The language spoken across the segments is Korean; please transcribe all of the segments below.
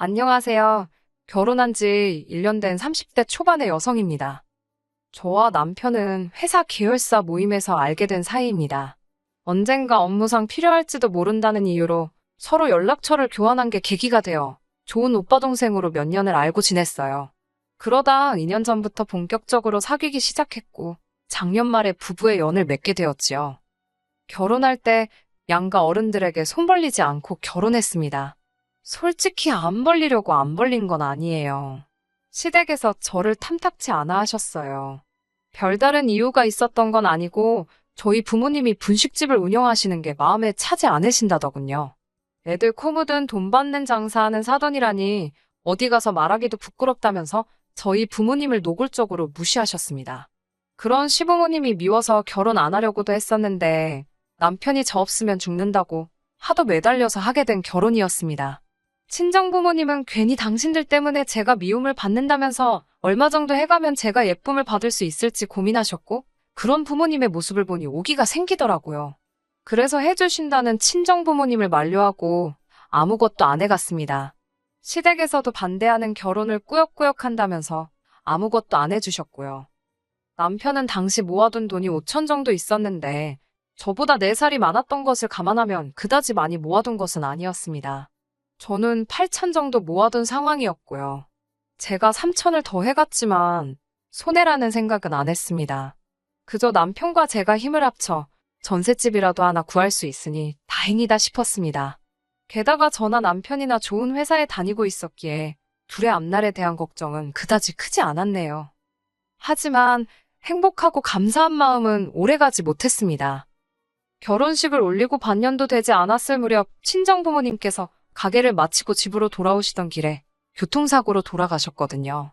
안녕하세요. 결혼한 지 1년 된 30대 초반의 여성입니다. 저와 남편은 회사 계열사 모임에서 알게 된 사이입니다. 언젠가 업무상 필요할지도 모른다는 이유로 서로 연락처를 교환한 게 계기가 되어 좋은 오빠 동생으로 몇 년을 알고 지냈어요. 그러다 2년 전부터 본격적으로 사귀기 시작했고 작년 말에 부부의 연을 맺게 되었지요. 결혼할 때 양가 어른들에게 손 벌리지 않고 결혼했습니다. 솔직히 안 벌리려고 안 벌린 건 아니에요. 시댁에서 저를 탐탁치 않아 하셨어요. 별다른 이유가 있었던 건 아니고 저희 부모님이 분식집을 운영하시는 게 마음에 차지 않으신다더군요. 애들 코 묻은 돈 받는 장사하는 사돈이라니 어디 가서 말하기도 부끄럽다면서 저희 부모님을 노골적으로 무시하셨습니다. 그런 시부모님이 미워서 결혼 안 하려고도 했었는데 남편이 저 없으면 죽는다고 하도 매달려서 하게 된 결혼이었습니다. 친정부모님은 괜히 당신들 때문에 제가 미움을 받는다면서 얼마 정도 해가면 제가 예쁨을 받을 수 있을지 고민하셨고 그런 부모님의 모습을 보니 오기가 생기더라고요. 그래서 해주신다는 친정부모님을 만류하고 아무것도 안 해갔습니다. 시댁에서도 반대하는 결혼을 꾸역꾸역 한다면서 아무것도 안 해주셨고요. 남편은 당시 모아둔 돈이 5천 정도 있었는데 저보다 4살이 많았던 것을 감안하면 그다지 많이 모아둔 것은 아니었습니다. 저는 8천 정도 모아둔 상황이었고요. 제가 3천을 더 해갔지만 손해라는 생각은 안 했습니다. 그저 남편과 제가 힘을 합쳐 전셋집이라도 하나 구할 수 있으니 다행이다 싶었습니다. 게다가 저나 남편이나 좋은 회사에 다니고 있었기에 둘의 앞날에 대한 걱정은 그다지 크지 않았네요. 하지만 행복하고 감사한 마음은 오래가지 못했습니다. 결혼식을 올리고 반년도 되지 않았을 무렵 친정부모님께서 가게를 마치고 집으로 돌아오시던 길에 교통사고로 돌아가셨거든요.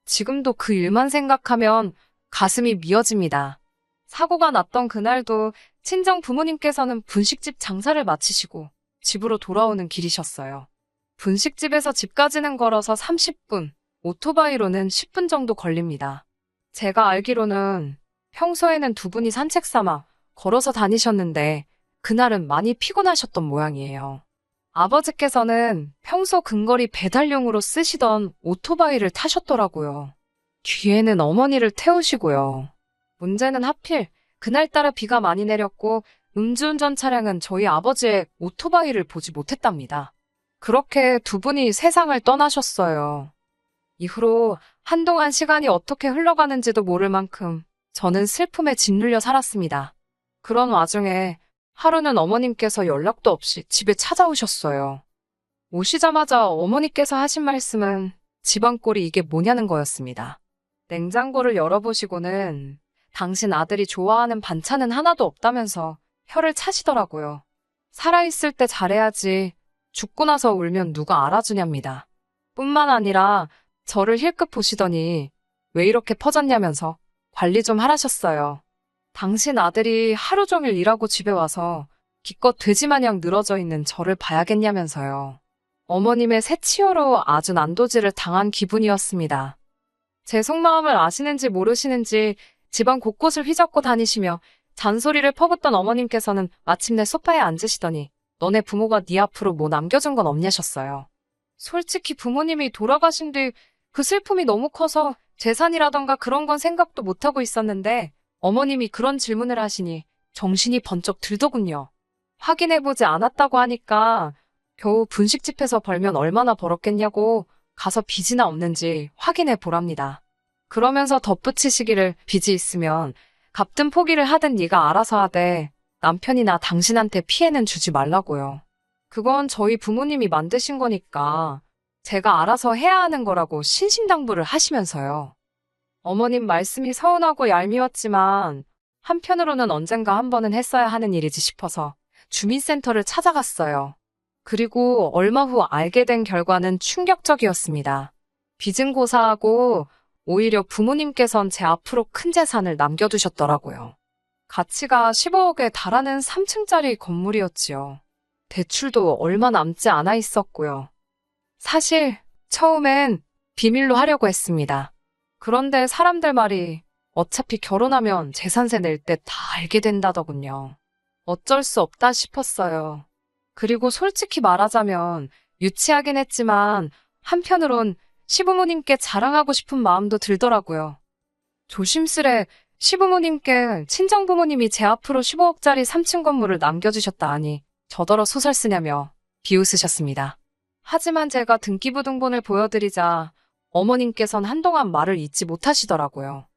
지금도 그 일만 생각하면 가슴이 미어집니다. 사고가 났던 그날도 친정 부모님께서는 분식집 장사를 마치시고 집으로 돌아오는 길이셨어요. 분식집에서 집까지는 걸어서 30분, 오토바이로는 10분 정도 걸립니다. 제가 알기로는 평소에는 두 분이 산책 삼아 걸어서 다니셨는데 그날은 많이 피곤하셨던 모양이에요. 아버지께서는 평소 근거리 배달용으로 쓰시던 오토바이를 타셨더라고요. 뒤에는 어머니를 태우시고요. 문제는 하필 그날따라 비가 많이 내렸고 음주운전 차량은 저희 아버지의 오토바이를 보지 못했답니다. 그렇게 두 분이 세상을 떠나셨어요. 이후로 한동안 시간이 어떻게 흘러가는지도 모를 만큼 저는 슬픔에 짓눌려 살았습니다. 그런 와중에 하루는 어머님께서 연락도 없이 집에 찾아오셨어요. 오시자마자 어머니께서 하신 말씀은 집안꼴이 이게 뭐냐는 거였습니다. 냉장고를 열어보시고는 당신 아들이 좋아하는 반찬은 하나도 없다면서 혀를 차시더라고요. 살아있을 때 잘해야지 죽고 나서 울면 누가 알아주냐입니다. 뿐만 아니라 저를 힐끗 보시더니 왜 이렇게 퍼졌냐면서 관리 좀 하라셨어요. 당신 아들이 하루 종일 일하고 집에 와서 기껏 돼지마냥 늘어져 있는 저를 봐야겠냐면서요. 어머님의 새치어로 아주 난도질을 당한 기분이었습니다. 제 속마음을 아시는지 모르시는지 집안 곳곳을 휘젓고 다니시며 잔소리를 퍼붓던 어머님께서는 마침내 소파에 앉으시더니 너네 부모가 네 앞으로 뭐 남겨준 건 없냐셨어요. 솔직히 부모님이 돌아가신 뒤 그 슬픔이 너무 커서 재산이라던가 그런 건 생각도 못하고 있었는데 어머님이 그런 질문을 하시니 정신이 번쩍 들더군요. 확인해보지 않았다고 하니까 겨우 분식집에서 벌면 얼마나 벌었겠냐고 가서 빚이나 없는지 확인해 보랍니다. 그러면서 덧붙이시기를 빚이 있으면 갚든 포기를 하든 네가 알아서 하되 남편이나 당신한테 피해는 주지 말라고요. 그건 저희 부모님이 만드신 거니까 제가 알아서 해야 하는 거라고 신신당부를 하시면서요. 어머님 말씀이 서운하고 얄미웠지만 한편으로는 언젠가 한 번은 했어야 하는 일이지 싶어서 주민센터를 찾아갔어요. 그리고 얼마 후 알게 된 결과는 충격적이었습니다. 빚은 고사하고 오히려 부모님께선 제 앞으로 큰 재산을 남겨두셨더라고요. 가치가 15억에 달하는 3층짜리 건물이었지요. 대출도 얼마 남지 않아 있었고요. 사실 처음엔 비밀로 하려고 했습니다. 그런데 사람들 말이 어차피 결혼하면 재산세 낼 때 다 알게 된다더군요. 어쩔 수 없다 싶었어요. 그리고 솔직히 말하자면 유치하긴 했지만 한편으론 시부모님께 자랑하고 싶은 마음도 들더라고요. 조심스레 시부모님께 친정부모님이 제 앞으로 15억짜리 3층 건물을 남겨주셨다 하니 저더러 소설 쓰냐며 비웃으셨습니다. 하지만 제가 등기부등본을 보여드리자 어머님께선 한동안 말을 잇지 못하시더라고요.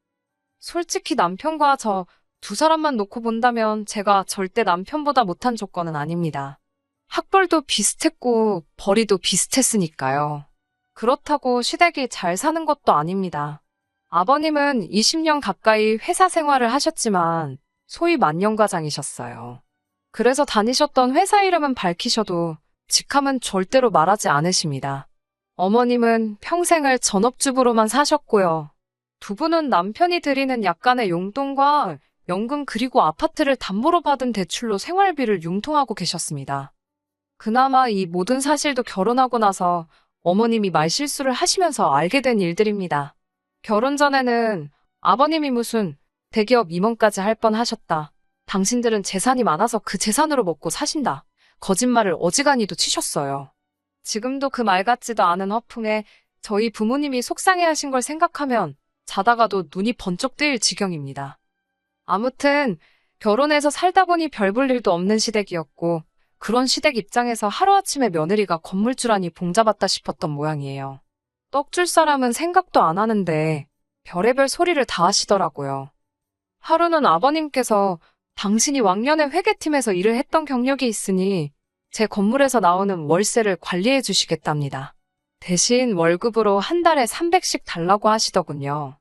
솔직히 남편과 저 두 사람만 놓고 본다면 제가 절대 남편보다 못한 조건은 아닙니다. 학벌도 비슷했고 벌이도 비슷했으니까요. 그렇다고 시댁이 잘 사는 것도 아닙니다. 아버님은 20년 가까이 회사 생활을 하셨지만 소위 만년과장이셨어요. 그래서 다니셨던 회사 이름은 밝히셔도 직함은 절대로 말하지 않으십니다. 어머님은 평생을 전업주부로만 사셨고요. 두 분은 남편이 드리는 약간의 용돈과 연금 그리고 아파트를 담보로 받은 대출로 생활비를 융통하고 계셨습니다. 그나마 이 모든 사실도 결혼하고 나서 어머님이 말실수를 하시면서 알게 된 일들입니다. 결혼 전에는 아버님이 무슨 대기업 임원까지 할 뻔하셨다. 당신들은 재산이 많아서 그 재산으로 먹고 사신다. 거짓말을 어지간히도 치셨어요. 지금도 그 말 같지도 않은 허풍에 저희 부모님이 속상해하신 걸 생각하면 자다가도 눈이 번쩍 뜨일 지경입니다. 아무튼 결혼해서 살다 보니 별 볼 일도 없는 시댁이었고 그런 시댁 입장에서 하루아침에 며느리가 건물주라니 봉잡았다 싶었던 모양이에요. 떡줄 사람은 생각도 안 하는데 별의별 소리를 다 하시더라고요. 하루는 아버님께서 당신이 왕년에 회계팀에서 일을 했던 경력이 있으니 제 건물에서 나오는 월세를 관리해 주시겠답니다. 대신 월급으로 한 달에 300씩 달라고 하시더군요.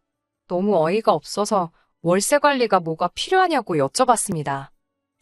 너무 어이가 없어서 월세 관리가 뭐가 필요하냐고 여쭤봤습니다.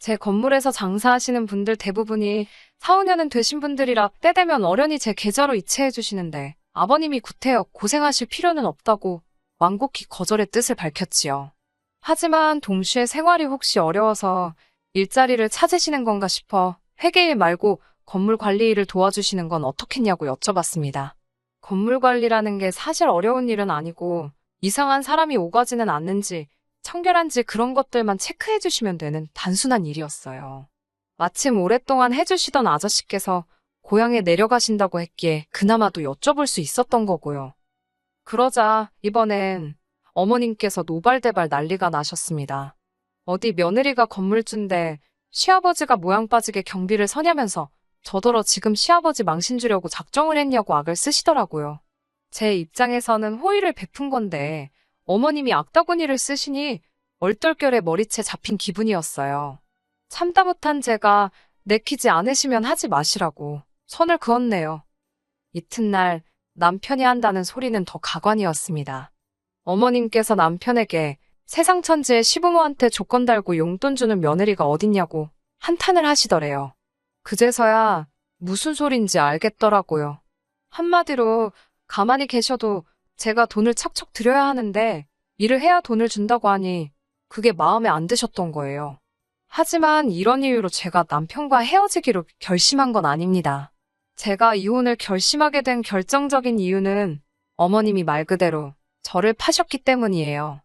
제 건물에서 장사하시는 분들 대부분이 4, 5년은 되신 분들이라 때 되면 어련히 제 계좌로 이체해 주시는데 아버님이 구태여 고생하실 필요는 없다고 완곡히 거절의 뜻을 밝혔지요. 하지만 동시에 생활이 혹시 어려워서 일자리를 찾으시는 건가 싶어 회계일 말고 건물 관리 일을 도와주시는 건 어떻겠냐고 여쭤봤습니다. 건물 관리라는 게 사실 어려운 일은 아니고 이상한 사람이 오가지는 않는지 청결한지 그런 것들만 체크해 주시면 되는 단순한 일이었어요. 마침 오랫동안 해주시던 아저씨께서 고향에 내려가신다고 했기에 그나마도 여쭤볼 수 있었던 거고요. 그러자 이번엔 어머님께서 노발대발 난리가 나셨습니다. 어디 며느리가 건물주인데 시아버지가 모양 빠지게 경비를 서냐면서 저더러 지금 시아버지 망신 주려고 작정을 했냐고 악을 쓰시더라고요. 제 입장에서는 호의를 베푼 건데 어머님이 악다구니를 쓰시니 얼떨결에 머리채 잡힌 기분이었어요. 참다 못한 제가 내키지 않으시면 하지 마시라고 선을 그었네요. 이튿날 남편이 한다는 소리는 더 가관이었습니다. 어머님께서 남편에게 세상 천지에 시부모한테 조건 달고 용돈 주는 며느리가 어딨냐고 한탄을 하시더래요. 그제서야 무슨 소린지 알겠더라고요. 한마디로 가만히 계셔도 제가 돈을 척척 드려야 하는데 일을 해야 돈을 준다고 하니 그게 마음에 안 드셨던 거예요. 하지만 이런 이유로 제가 남편과 헤어지기로 결심한 건 아닙니다. 제가 이혼을 결심하게 된 결정적인 이유는 어머님이 말 그대로 저를 파셨기 때문이에요.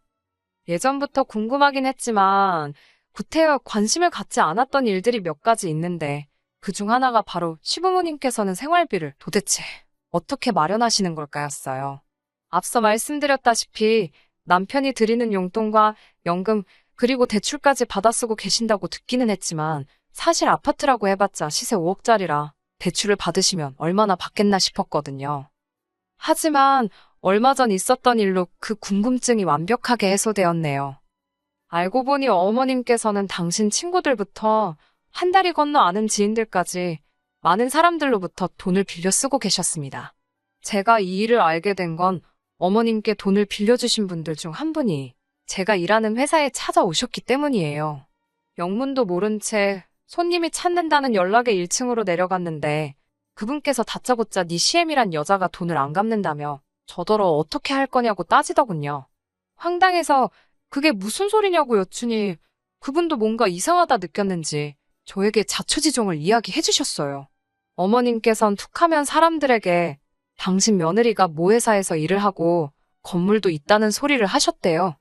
예전부터 궁금하긴 했지만 구태여 관심을 갖지 않았던 일들이 몇 가지 있는데 그중 하나가 바로 시부모님께서는 생활비를 도대체 어떻게 마련하시는 걸까였어요. 앞서 말씀드렸다시피 남편이 드리는 용돈과 연금 그리고 대출까지 받아 쓰고 계신다고 듣기는 했지만 사실 아파트라고 해봤자 시세 5억짜리라 대출을 받으시면 얼마나 받겠나 싶었거든요. 하지만 얼마 전 있었던 일로 그 궁금증이 완벽하게 해소되었네요. 알고 보니 어머님께서는 당신 친구들부터 한 다리 건너 아는 지인들까지 많은 사람들로부터 돈을 빌려 쓰고 계셨습니다. 제가 이 일을 알게 된 건 어머님께 돈을 빌려주신 분들 중 한 분이 제가 일하는 회사에 찾아오셨기 때문이에요. 영문도 모른 채 손님이 찾는다는 연락에 1층으로 내려갔는데 그분께서 다짜고짜 네 CM이란 여자가 돈을 안 갚는다며 저더러 어떻게 할 거냐고 따지더군요. 황당해서 그게 무슨 소리냐고 여쭈니 그분도 뭔가 이상하다 느꼈는지 저에게 자초지종을 이야기해 주셨어요. 어머님께선 툭하면 사람들에게 당신 며느리가 모 회사에서 일을 하고 건물도 있다는 소리를 하셨대요.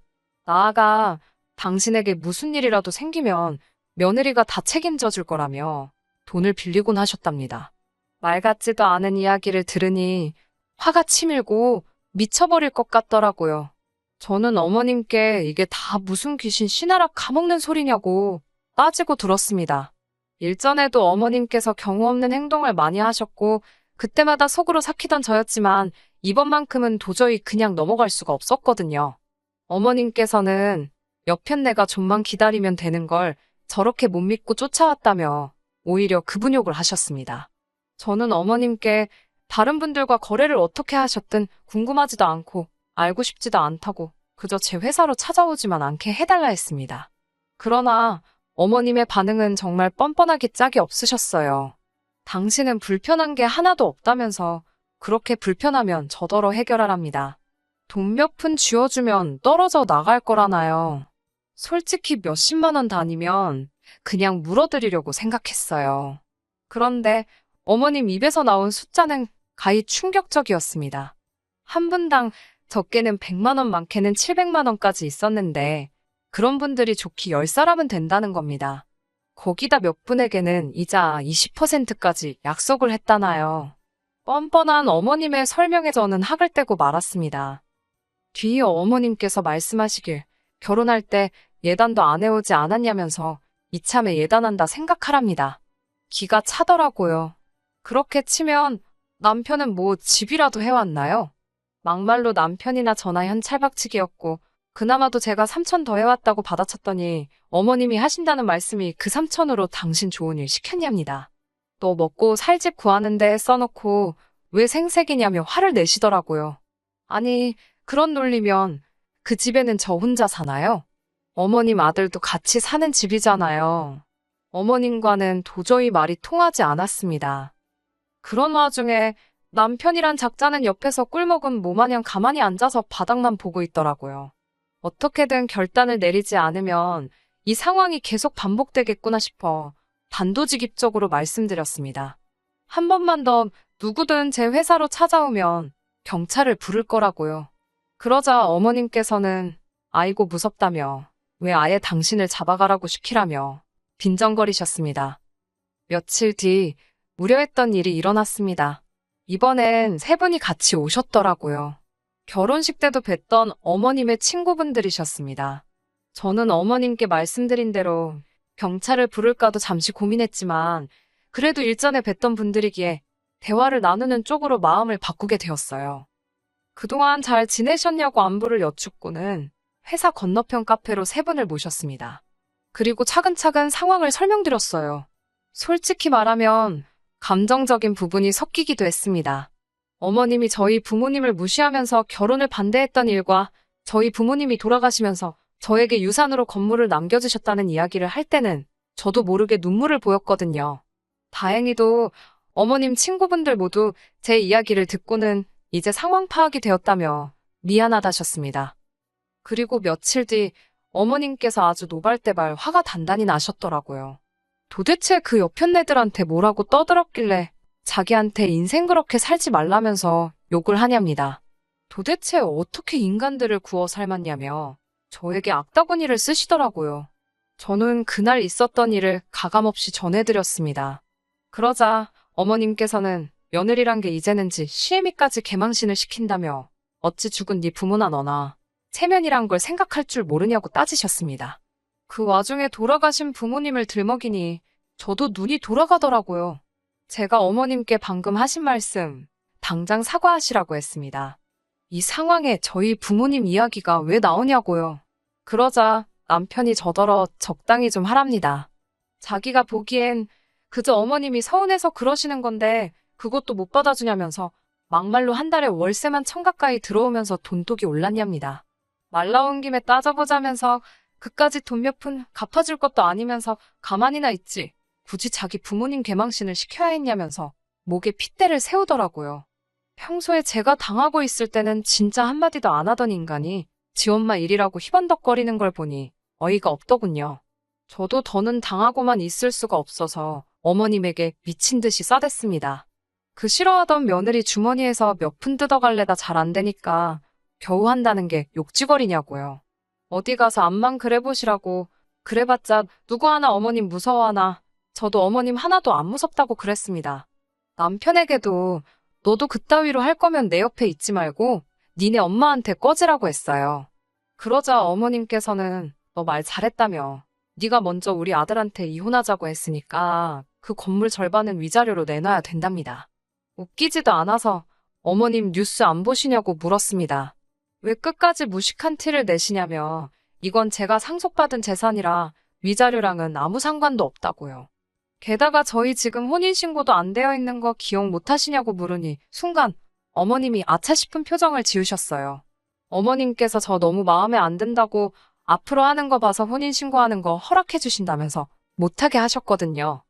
나아가 당신에게 무슨 일이라도 생기면 며느리가 다 책임져 줄 거라며 돈을 빌리곤 하셨답니다. 말 같지도 않은 이야기를 들으니 화가 치밀고 미쳐버릴 것 같더라고요. 저는 어머님께 이게 다 무슨 귀신 씨나라 가먹는 소리냐고 따지고 들었습니다. 일전에도 어머님께서 경우 없는 행동을 많이 하셨고 그때마다 속으로 삭히던 저였지만 이번만큼은 도저히 그냥 넘어갈 수가 없었거든요. 어머님께서는 여편네가 좀만 기다리면 되는 걸 저렇게 못 믿고 쫓아왔다며 오히려 급은욕을 하셨습니다. 저는 어머님께 다른 분들과 거래를 어떻게 하셨든 궁금하지도 않고 알고 싶지도 않다고 그저 제 회사로 찾아오지만 않게 해달라 했습니다. 그러나 어머님의 반응은 정말 뻔뻔하기 짝이 없으셨어요. 당신은 불편한 게 하나도 없다면서 그렇게 불편하면 저더러 해결하랍니다. 돈 몇 푼 쥐어주면 떨어져 나갈 거라나요. 솔직히 몇십만 원 단위면 그냥 물어드리려고 생각했어요. 그런데 어머님 입에서 나온 숫자는 가히 충격적이었습니다. 한 분당 적게는 100만 원, 많게는 700만 원까지 있었는데 그런 분들이 좋기 10사람은 된다는 겁니다. 거기다 몇 분에게는 이자 20%까지 약속을 했다나요. 뻔뻔한 어머님의 설명에 저는 학을 떼고 말았습니다. 뒤이어 어머님께서 말씀하시길 결혼할 때 예단도 안 해오지 않았냐면서 이참에 예단한다 생각하랍니다. 기가 차더라고요. 그렇게 치면 남편은 뭐 집이라도 해왔나요? 막말로 남편이나 저나 현찰박치기였고 그나마도 제가 3천 더 해왔다고 받아쳤더니 어머님이 하신다는 말씀이 그 3천으로 당신 좋은 일 시켰냐입니다. 너 먹고 살 집 구하는데 써놓고 왜 생색이냐며 화를 내시더라고요. 아니 그런 논리면 그 집에는 저 혼자 사나요? 어머님 아들도 같이 사는 집이잖아요. 어머님과는 도저히 말이 통하지 않았습니다. 그런 와중에 남편이란 작자는 옆에서 꿀먹은 모마냥 가만히 앉아서 바닥만 보고 있더라고요. 어떻게든 결단을 내리지 않으면 이 상황이 계속 반복되겠구나 싶어 단도직입적으로 말씀드렸습니다. 한 번만 더 누구든 제 회사로 찾아오면 경찰을 부를 거라고요. 그러자 어머님께서는 아이고 무섭다며 왜 아예 당신을 잡아가라고 시키라며 빈정거리셨습니다. 며칠 뒤 우려했던 일이 일어났습니다. 이번엔 세 분이 같이 오셨더라고요. 결혼식 때도 뵀던 어머님의 친구분들이셨습니다. 저는 어머님께 말씀드린 대로 경찰을 부를까도 잠시 고민했지만 그래도 일전에 뵀던 분들이기에 대화를 나누는 쪽으로 마음을 바꾸게 되었어요. 그동안 잘 지내셨냐고 안부를 여쭙고는 회사 건너편 카페로 세 분을 모셨습니다. 그리고 차근차근 상황을 설명드렸어요. 솔직히 말하면 감정적인 부분이 섞이기도 했습니다. 어머님이 저희 부모님을 무시하면서 결혼을 반대했던 일과 저희 부모님이 돌아가시면서 저에게 유산으로 건물을 남겨주셨다는 이야기를 할 때는 저도 모르게 눈물을 보였거든요. 다행히도 어머님 친구분들 모두 제 이야기를 듣고는 이제 상황 파악이 되었다며 미안하다셨습니다. 그리고 며칠 뒤 어머님께서 아주 노발대발 화가 단단히 나셨더라고요. 도대체 그 여편네들한테 뭐라고 떠들었길래 자기한테 인생 그렇게 살지 말라면서 욕을 하냐입니다. 도대체 어떻게 인간들을 구워 삶았냐며 저에게 악다구니를 쓰시더라고요. 저는 그날 있었던 일을 가감없이 전해드렸습니다. 그러자 어머님께서는 며느리란 게 이제는지 시애미까지 개망신을 시킨다며 어찌 죽은 네 부모나 너나 체면이란 걸 생각할 줄 모르냐고 따지셨습니다. 그 와중에 돌아가신 부모님을 들먹이니 저도 눈이 돌아가더라고요. 제가 어머님께 방금 하신 말씀 당장 사과하시라고 했습니다. 이 상황에 저희 부모님 이야기가 왜 나오냐고요. 그러자 남편이 저더러 적당히 좀 하랍니다. 자기가 보기엔 그저 어머님이 서운해서 그러시는 건데 그것도 못 받아주냐면서 막말로 한 달에 월세만 1,000 가까이 들어오면서 돈독이 올랐냐입니다. 말 나온 김에 따져보자면서 그까짓 돈 몇 푼 갚아줄 것도 아니면서 가만히나 있지 굳이 자기 부모님 개망신을 시켜야 했냐면서 목에 핏대를 세우더라고요. 평소에 제가 당하고 있을 때는 진짜 한마디도 안 하던 인간이 지 엄마 일이라고 희번덕거리는 걸 보니 어이가 없더군요. 저도 더는 당하고만 있을 수가 없어서 어머님에게 미친 듯이 싸댔습니다. 그 싫어하던 며느리 주머니에서 몇 푼 뜯어갈래다 잘 안 되니까 겨우 한다는 게 욕지거리냐고요. 어디 가서 암만 그래보시라고 그래봤자 누구 하나 어머님 무서워하나 저도 어머님 하나도 안 무섭다고 그랬습니다. 남편에게도 너도 그따위로 할 거면 내 옆에 있지 말고 니네 엄마한테 꺼지라고 했어요. 그러자 어머님께서는 너 말 잘했다며. 네가 먼저 우리 아들한테 이혼하자고 했으니까 그 건물 절반은 위자료로 내놔야 된답니다. 웃기지도 않아서 어머님 뉴스 안 보시냐고 물었습니다. 왜 끝까지 무식한 티를 내시냐며 이건 제가 상속받은 재산이라 위자료랑은 아무 상관도 없다고요. 게다가 저희 지금 혼인신고도 안 되어 있는 거 기억 못 하시냐고 물으니 순간 어머님이 아차 싶은 표정을 지으셨어요. 어머님께서 저 너무 마음에 안 든다고 앞으로 하는 거 봐서 혼인신고하는 거 허락해 주신다면서 못하게 하셨거든요.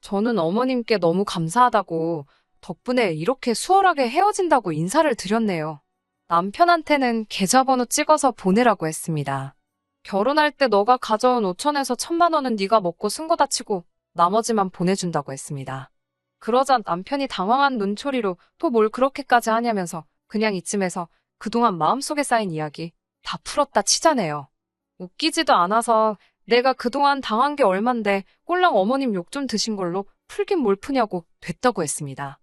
저는 어머님께 너무 감사하다고 덕분에 이렇게 수월하게 헤어진다고 인사를 드렸네요. 남편한테는 계좌번호 찍어서 보내라고 했습니다. 결혼할 때 너가 가져온 5천에서 1,000만 원은 네가 먹고 쓴 거다 치고 나머지만 보내준다고 했습니다. 그러자 남편이 당황한 눈초리로 또 뭘 그렇게까지 하냐면서 그냥 이쯤에서 그동안 마음속에 쌓인 이야기 다 풀었다 치자네요. 웃기지도 않아서 내가 그동안 당한 게 얼만데 꼴랑 어머님 욕 좀 드신 걸로 풀긴 뭘 푸냐고 됐다고 했습니다.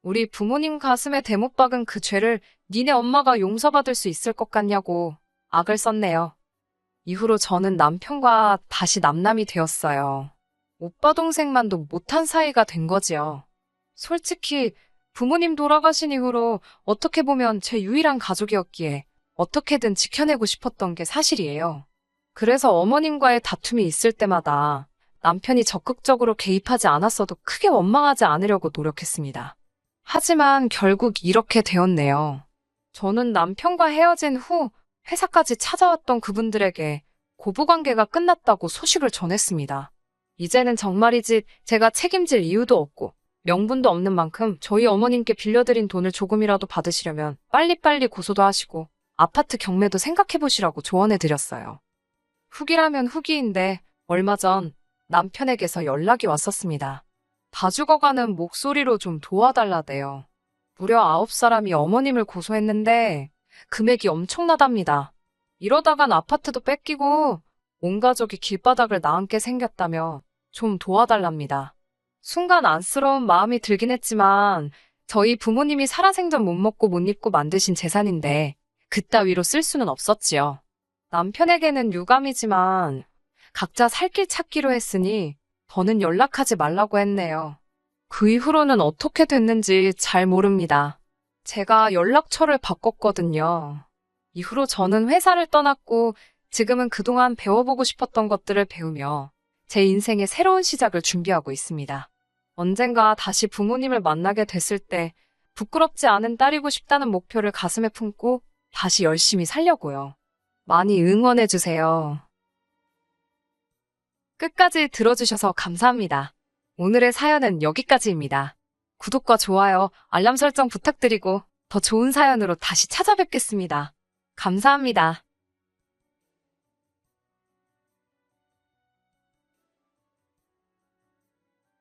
우리 부모님 가슴에 대못 박은 그 죄를 니네 엄마가 용서받을 수 있을 것 같냐고 악을 썼네요. 이후로 저는 남편과 다시 남남이 되었어요. 오빠 동생만도 못한 사이가 된 거지요. 솔직히 부모님 돌아가신 이후로 어떻게 보면 제 유일한 가족이었기에 어떻게든 지켜내고 싶었던 게 사실이에요. 그래서 어머님과의 다툼이 있을 때마다 남편이 적극적으로 개입하지 않았어도 크게 원망하지 않으려고 노력했습니다. 하지만 결국 이렇게 되었네요. 저는 남편과 헤어진 후 회사까지 찾아왔던 그분들에게 고부관계가 끝났다고 소식을 전했습니다. 이제는 정말이지 제가 책임질 이유도 없고 명분도 없는 만큼 저희 어머님께 빌려드린 돈을 조금이라도 받으시려면 빨리빨리 고소도 하시고 아파트 경매도 생각해보시라고 조언해드렸어요. 후기라면 후기인데 얼마 전 남편에게서 연락이 왔었습니다. 다 죽어가는 목소리로 좀 도와달라대요. 무려 9사람이 어머님을 고소했는데 금액이 엄청나답니다. 이러다간 아파트도 뺏기고 온 가족이 길바닥을 나앉게 생겼다며 좀 도와달랍니다. 순간 안쓰러운 마음이 들긴 했지만 저희 부모님이 살아생전 못 먹고 못 입고 만드신 재산인데 그따위로 쓸 수는 없었지요. 남편에게는 유감이지만 각자 살 길 찾기로 했으니 더는 연락하지 말라고 했네요. 그 이후로는 어떻게 됐는지 잘 모릅니다. 제가 연락처를 바꿨거든요. 이후로 저는 회사를 떠났고 지금은 그동안 배워보고 싶었던 것들을 배우며 제 인생의 새로운 시작을 준비하고 있습니다. 언젠가 다시 부모님을 만나게 됐을 때 부끄럽지 않은 딸이고 싶다는 목표를 가슴에 품고 다시 열심히 살려고요. 많이 응원해주세요. 끝까지 들어주셔서 감사합니다. 오늘의 사연은 여기까지입니다. 구독과 좋아요, 알람 설정 부탁드리고 더 좋은 사연으로 다시 찾아뵙겠습니다. 감사합니다.